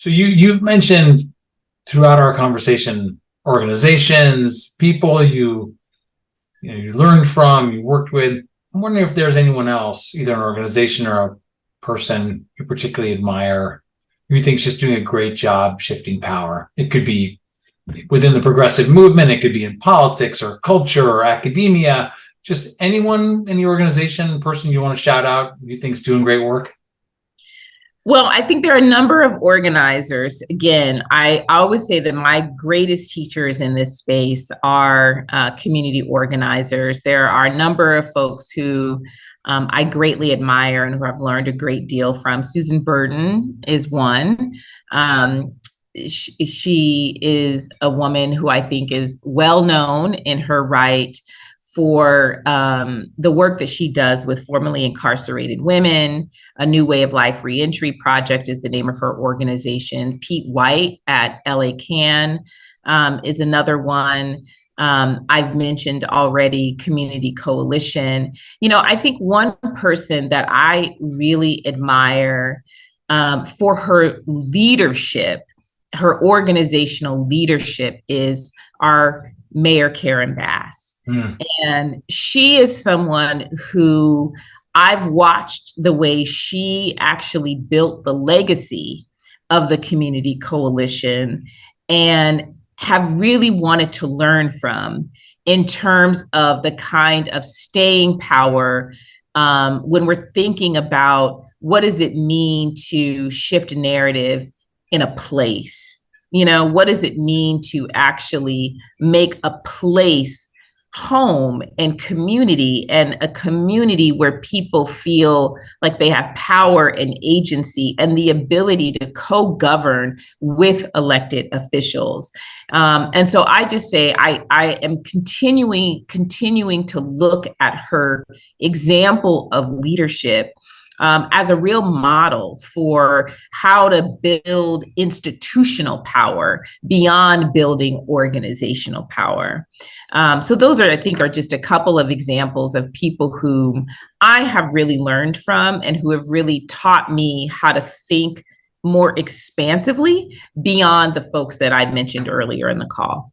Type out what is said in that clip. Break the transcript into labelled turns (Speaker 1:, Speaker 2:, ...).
Speaker 1: So you've mentioned throughout our conversation organizations, people you learned from, you worked with. I'm wondering if there's anyone else, either an organization or a person you particularly admire, who you think is just doing a great job shifting power. It could be within the progressive movement, it could be in politics or culture or academia. Just anyone, any organization, person you want to shout out you think is doing great work.
Speaker 2: Well, I think there are a number of organizers. Again, I always say that my greatest teachers in this space are community organizers. There are a number of folks who I greatly admire and who I've learned a great deal from. Susan Burton is one. She is a woman who I think is well known in her right for the work that she does with formerly incarcerated women. A New Way of Life Reentry Project is the name of her organization. Pete White at LA Can is another one. I've mentioned already Community Coalition. I think one person that I really admire for her leadership, her organizational leadership, is our Mayor Karen Bass. And she is someone who I've watched the way she actually built the legacy of the Community Coalition and have really wanted to learn from in terms of the kind of staying power when we're thinking about what does it mean to shift a narrative in a place. What does it mean to actually make a place home and community, and a community where people feel like they have power and agency and the ability to co-govern with elected officials. And so I just say I am continuing to look at her example of leadership as a real model for how to build institutional power beyond building organizational power. So those I think, are just a couple of examples of people whom I have really learned from and who have really taught me how to think more expansively beyond the folks that I'd mentioned earlier in the call.